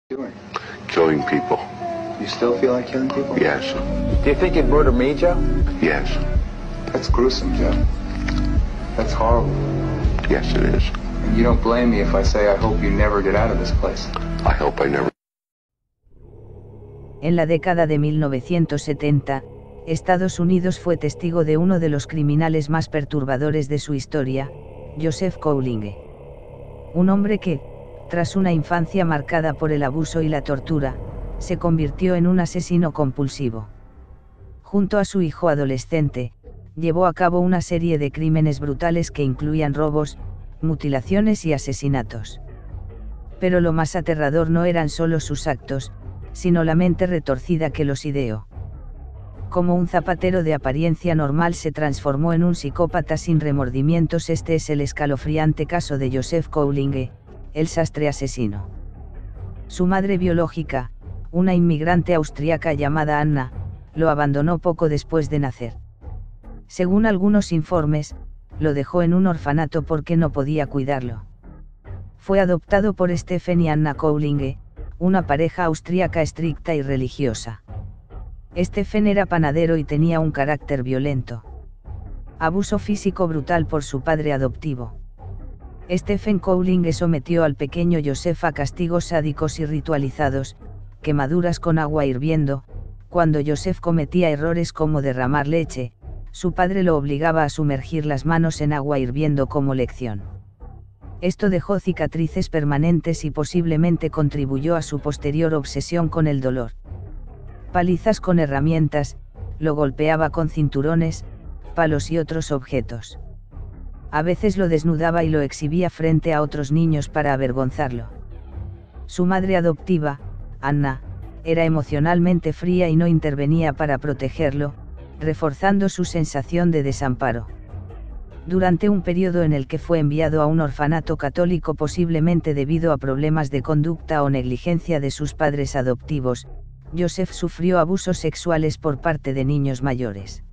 doing? Killing people. You still feel like killing people? Yes. Do you think you'd murder me, Joe? Yes. That's gruesome, Joe. That's horrible. Yes, it is. And you don't blame me if I say I hope you never get out of this place. I hope I never. En la década de 1970, Estados Unidos fue testigo de uno de los criminales más perturbadores de su historia, Joseph Cowling. Un hombre que, tras una infancia marcada por el abuso y la tortura, se convirtió en un asesino compulsivo. Junto a su hijo adolescente, llevó a cabo una serie de crímenes brutales que incluían robos, mutilaciones y asesinatos. Pero lo más aterrador no eran solo sus actos, sino la mente retorcida que los ideó. Como un zapatero de apariencia normal se transformó en un psicópata sin remordimientos. Este es el escalofriante caso de Joseph Cowling, el sastre asesino. Su madre biológica, una inmigrante austriaca llamada Anna, lo abandonó poco después de nacer. Según algunos informes, lo dejó en un orfanato porque no podía cuidarlo. Fue adoptado por Stephen y Anna Cowling, una pareja austríaca estricta y religiosa. Stephen era panadero y tenía un carácter violento. Abuso físico brutal por su padre adoptivo. Stephen Cowling sometió al pequeño Joseph a castigos sádicos y ritualizados, quemaduras con agua hirviendo. Cuando Joseph cometía errores como derramar leche, su padre lo obligaba a sumergir las manos en agua hirviendo como lección. Esto dejó cicatrices permanentes y posiblemente contribuyó a su posterior obsesión con el dolor. Palizas con herramientas, lo golpeaba con cinturones, palos y otros objetos. A veces lo desnudaba y lo exhibía frente a otros niños para avergonzarlo. Su madre adoptiva, Anna, era emocionalmente fría y no intervenía para protegerlo, reforzando su sensación de desamparo. Durante un periodo en el que fue enviado a un orfanato católico posiblemente debido a problemas de conducta o negligencia de sus padres adoptivos, Joseph sufrió abusos sexuales por parte de niños mayores.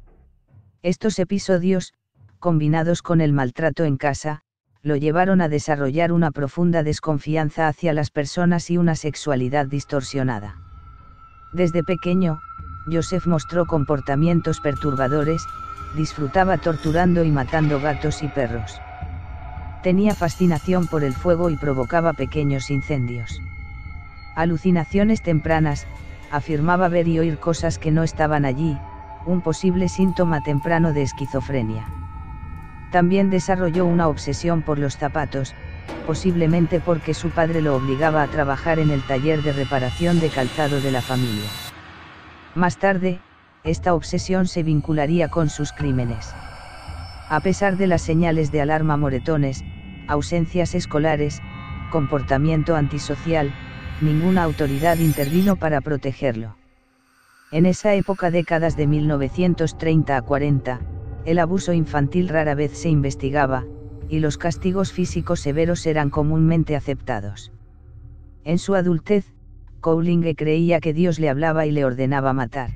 Estos episodios, combinados con el maltrato en casa, lo llevaron a desarrollar una profunda desconfianza hacia las personas y una sexualidad distorsionada. Desde pequeño, Joseph mostró comportamientos perturbadores, disfrutaba torturando y matando gatos y perros. Tenía fascinación por el fuego y provocaba pequeños incendios. Alucinaciones tempranas, afirmaba ver y oír cosas que no estaban allí, un posible síntoma temprano de esquizofrenia. También desarrolló una obsesión por los zapatos, posiblemente porque su padre lo obligaba a trabajar en el taller de reparación de calzado de la familia. Más tarde, esta obsesión se vincularía con sus crímenes. A pesar de las señales de alarma, moretones, ausencias escolares, comportamiento antisocial, ninguna autoridad intervino para protegerlo. En esa época, décadas de 1930 a 40, el abuso infantil rara vez se investigaba, y los castigos físicos severos eran comúnmente aceptados. En su adultez, Cowling creía que Dios le hablaba y le ordenaba matar.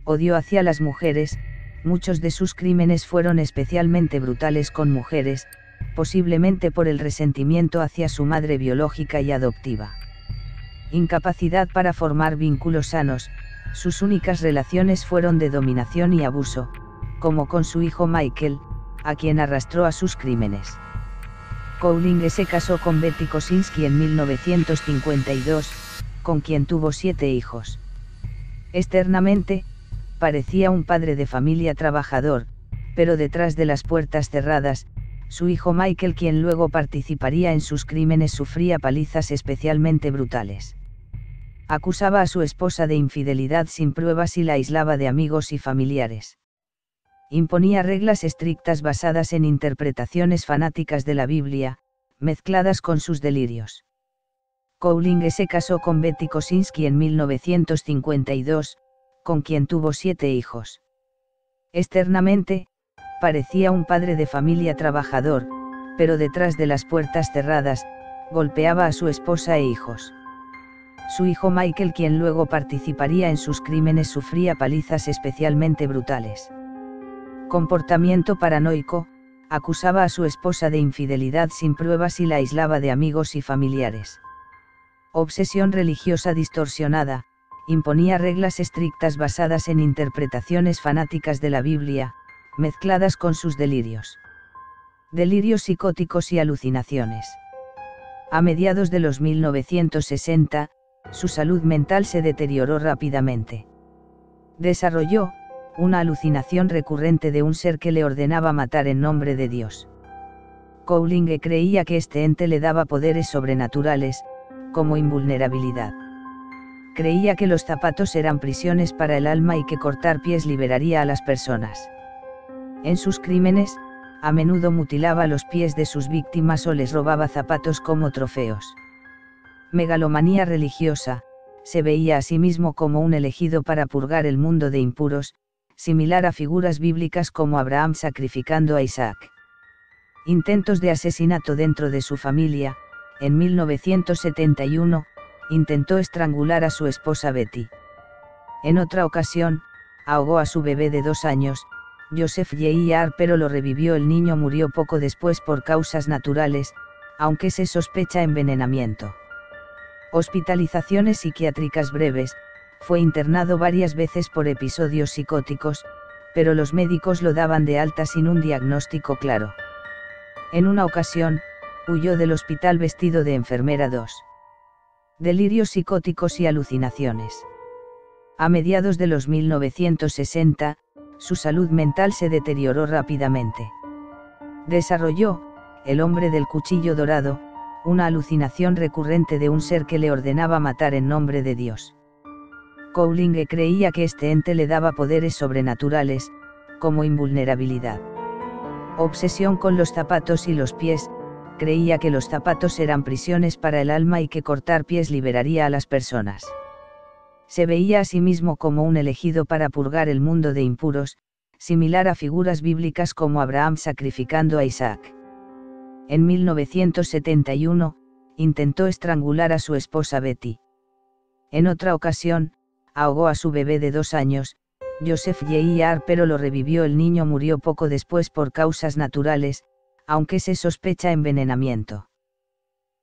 Odio hacia las mujeres, muchos de sus crímenes fueron especialmente brutales con mujeres, posiblemente por el resentimiento hacia su madre biológica y adoptiva. Incapacidad para formar vínculos sanos, sus únicas relaciones fueron de dominación y abuso, como con su hijo Michael, a quien arrastró a sus crímenes. Cowling se casó con Betty Kosinski en 1952, con quien tuvo 7 hijos. Externamente, parecía un padre de familia trabajador, pero detrás de las puertas cerradas, su hijo Michael, quien luego participaría en sus crímenes, sufría palizas especialmente brutales. Acusaba a su esposa de infidelidad sin pruebas y la aislaba de amigos y familiares. Imponía reglas estrictas basadas en interpretaciones fanáticas de la Biblia, mezcladas con sus delirios. Cowling se casó con Betty Kosinski en 1952, con quien tuvo 7 hijos. Externamente, parecía un padre de familia trabajador, pero detrás de las puertas cerradas, golpeaba a su esposa e hijos. Su hijo Michael, quien luego participaría en sus crímenes, sufría palizas especialmente brutales. Comportamiento paranoico, acusaba a su esposa de infidelidad sin pruebas y la aislaba de amigos y familiares. Obsesión religiosa distorsionada, imponía reglas estrictas basadas en interpretaciones fanáticas de la Biblia, mezcladas con sus delirios. Delirios psicóticos y alucinaciones. A mediados de los 1960, su salud mental se deterioró rápidamente. Desarrolló una alucinación recurrente de un ser que le ordenaba matar en nombre de Dios. Cowling creía que este ente le daba poderes sobrenaturales, como invulnerabilidad. Creía que los zapatos eran prisiones para el alma y que cortar pies liberaría a las personas. En sus crímenes, a menudo mutilaba los pies de sus víctimas o les robaba zapatos como trofeos. Megalomanía religiosa, se veía a sí mismo como un elegido para purgar el mundo de impuros, similar a figuras bíblicas como Abraham sacrificando a Isaac. Intentos de asesinato dentro de su familia. En 1971, intentó estrangular a su esposa Betty. En otra ocasión, ahogó a su bebé de 2 años, Joseph Jr., pero lo revivió. El niño murió poco después por causas naturales, aunque se sospecha envenenamiento. Hospitalizaciones psiquiátricas breves, fue internado varias veces por episodios psicóticos, pero los médicos lo daban de alta sin un diagnóstico claro. En una ocasión, huyó del hospital vestido de enfermera. 2. Delirios psicóticos y alucinaciones. A mediados de los 1960, su salud mental se deterioró rápidamente. Desarrolló, el hombre del cuchillo dorado, una alucinación recurrente de un ser que le ordenaba matar en nombre de Dios. Cowling creía que este ente le daba poderes sobrenaturales, como invulnerabilidad. Obsesión con los zapatos y los pies, creía que los zapatos eran prisiones para el alma y que cortar pies liberaría a las personas. Se veía a sí mismo como un elegido para purgar el mundo de impuros, similar a figuras bíblicas como Abraham sacrificando a Isaac. En 1971, intentó estrangular a su esposa Betty. En otra ocasión, ahogó a su bebé de 2 años, Joseph Jr., pero lo revivió. El niño murió poco después por causas naturales, aunque se sospecha envenenamiento.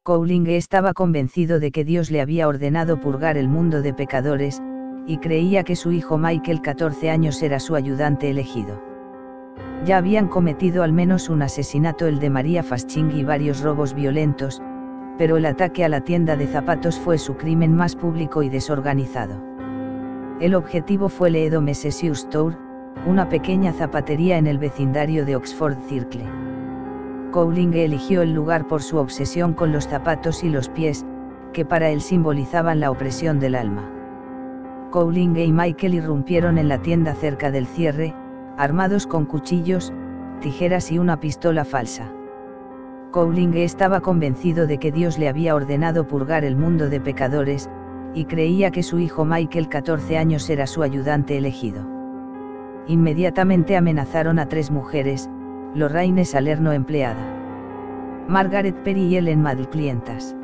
Cowling estaba convencido de que Dios le había ordenado purgar el mundo de pecadores, y creía que su hijo Michael, 14 años, era su ayudante elegido. Ya habían cometido al menos un asesinato, el de Maria Fasching, y varios robos violentos, pero el ataque a la tienda de zapatos fue su crimen más público y desorganizado. El objetivo fue Leedom Shoe Store, una pequeña zapatería en el vecindario de Oxford Circle. Cowling eligió el lugar por su obsesión con los zapatos y los pies, que para él simbolizaban la opresión del alma. Cowling y Michael irrumpieron en la tienda cerca del cierre, armados con cuchillos, tijeras y una pistola falsa. Cowling estaba convencido de que Dios le había ordenado purgar el mundo de pecadores, y creía que su hijo Michael, 14 años, era su ayudante elegido. Inmediatamente amenazaron a 3 mujeres, Lorraine Salerno, empleada, Margaret Perry y Ellen Madl, clientas.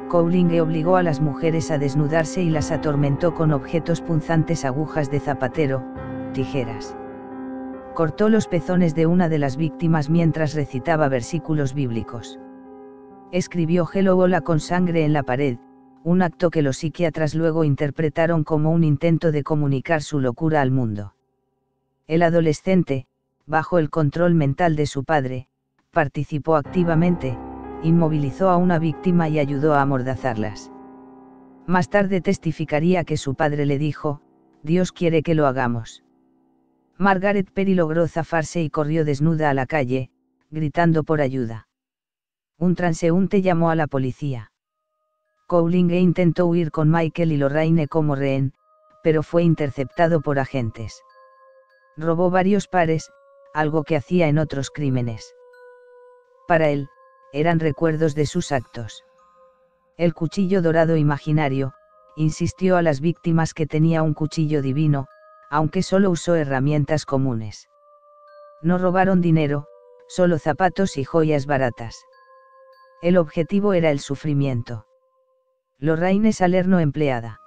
Cowling obligó a las mujeres a desnudarse y las atormentó con objetos punzantes, agujas de zapatero, tijeras. Cortó los pezones de una de las víctimas mientras recitaba versículos bíblicos. Escribió Hello Hola con sangre en la pared, un acto que los psiquiatras luego interpretaron como un intento de comunicar su locura al mundo. El adolescente, bajo el control mental de su padre, participó activamente, inmovilizó a una víctima y ayudó a amordazarlas. Más tarde testificaría que su padre le dijo: Dios quiere que lo hagamos. Margaret Perry logró zafarse y corrió desnuda a la calle, gritando por ayuda. Un transeúnte llamó a la policía. Cowling intentó huir con Michael y Lorraine como rehén, pero fue interceptado por agentes. Robó varios pares, algo que hacía en otros crímenes. Para él, eran recuerdos de sus actos. El cuchillo dorado imaginario, insistió a las víctimas que tenía un cuchillo divino, aunque solo usó herramientas comunes. No robaron dinero, solo zapatos y joyas baratas. El objetivo era el sufrimiento. Lorraine Salerno, empleada.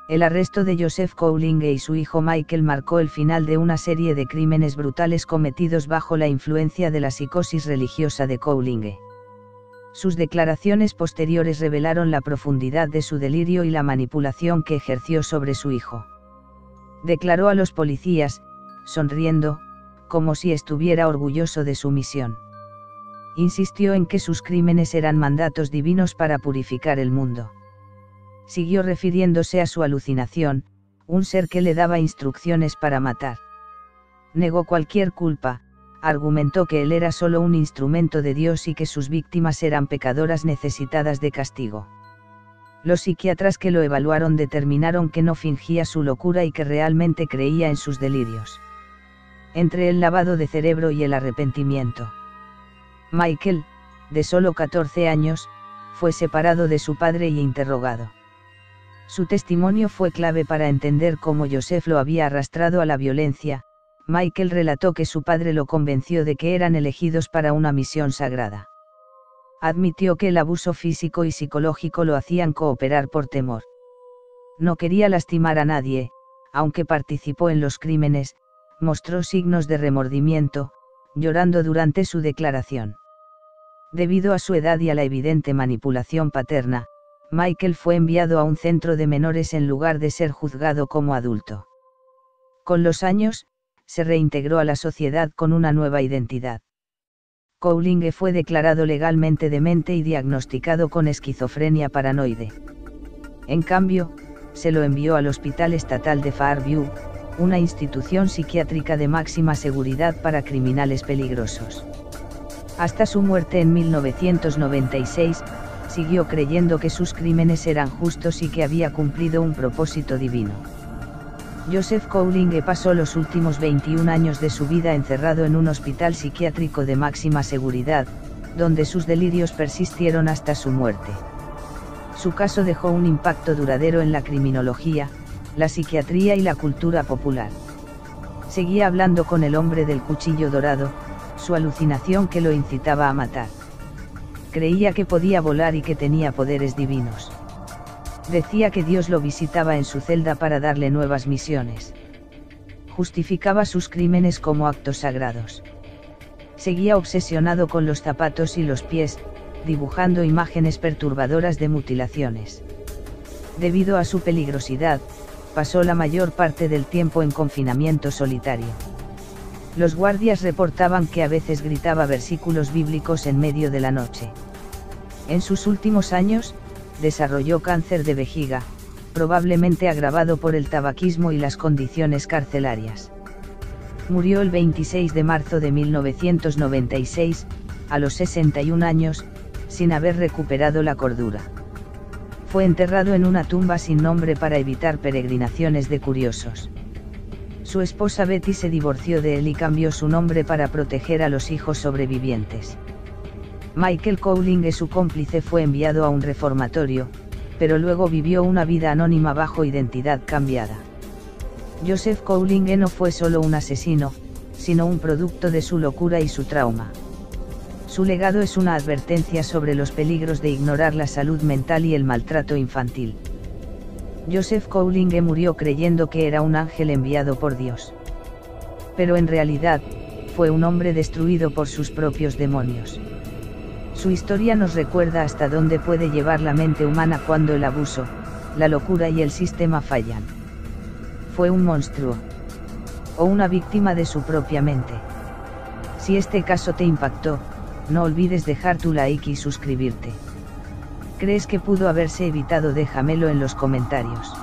El arresto de Joseph Cowling y su hijo Michael marcó el final de una serie de crímenes brutales cometidos bajo la influencia de la psicosis religiosa de Cowling. Sus declaraciones posteriores revelaron la profundidad de su delirio y la manipulación que ejerció sobre su hijo. Declaró a los policías, sonriendo, como si estuviera orgulloso de su misión. Insistió en que sus crímenes eran mandatos divinos para purificar el mundo. Siguió refiriéndose a su alucinación, un ser que le daba instrucciones para matar. Negó cualquier culpa, argumentó que él era solo un instrumento de Dios y que sus víctimas eran pecadoras necesitadas de castigo. Los psiquiatras que lo evaluaron determinaron que no fingía su locura y que realmente creía en sus delirios. Entre el lavado de cerebro y el arrepentimiento. Michael, de solo 14 años, fue separado de su padre y interrogado. Su testimonio fue clave para entender cómo Joseph lo había arrastrado a la violencia. Michael relató que su padre lo convenció de que eran elegidos para una misión sagrada. Admitió que el abuso físico y psicológico lo hacían cooperar por temor. No quería lastimar a nadie, aunque participó en los crímenes, mostró signos de remordimiento, llorando durante su declaración. Debido a su edad y a la evidente manipulación paterna, Michael fue enviado a un centro de menores en lugar de ser juzgado como adulto. Con los años, se reintegró a la sociedad con una nueva identidad. Cowling fue declarado legalmente demente y diagnosticado con esquizofrenia paranoide. En cambio, se lo envió al Hospital Estatal de Fairview, una institución psiquiátrica de máxima seguridad para criminales peligrosos. Hasta su muerte en 1996, siguió creyendo que sus crímenes eran justos y que había cumplido un propósito divino. Joseph Cowling pasó los últimos 21 años de su vida encerrado en un hospital psiquiátrico de máxima seguridad, donde sus delirios persistieron hasta su muerte. Su caso dejó un impacto duradero en la criminología, la psiquiatría y la cultura popular. Seguía hablando con el hombre del cuchillo dorado, su alucinación que lo incitaba a matar. Creía que podía volar y que tenía poderes divinos. Decía que Dios lo visitaba en su celda para darle nuevas misiones. Justificaba sus crímenes como actos sagrados. Seguía obsesionado con los zapatos y los pies, dibujando imágenes perturbadoras de mutilaciones. Debido a su peligrosidad, pasó la mayor parte del tiempo en confinamiento solitario. Los guardias reportaban que a veces gritaba versículos bíblicos en medio de la noche. En sus últimos años, desarrolló cáncer de vejiga, probablemente agravado por el tabaquismo y las condiciones carcelarias. Murió el 26 de marzo de 1996, a los 61 años, sin haber recuperado la cordura. Fue enterrado en una tumba sin nombre para evitar peregrinaciones de curiosos. Su esposa Betty se divorció de él y cambió su nombre para proteger a los hijos sobrevivientes. Michael Cowling, su cómplice, fue enviado a un reformatorio, pero luego vivió una vida anónima bajo identidad cambiada. Joseph Cowling no fue solo un asesino, sino un producto de su locura y su trauma. Su legado es una advertencia sobre los peligros de ignorar la salud mental y el maltrato infantil. Joseph Cowling murió creyendo que era un ángel enviado por Dios. Pero en realidad, fue un hombre destruido por sus propios demonios. Su historia nos recuerda hasta dónde puede llevar la mente humana cuando el abuso, la locura y el sistema fallan. Fue un monstruo. O una víctima de su propia mente. Si este caso te impactó, no olvides dejar tu like y suscribirte. ¿Crees que pudo haberse evitado? Déjamelo en los comentarios.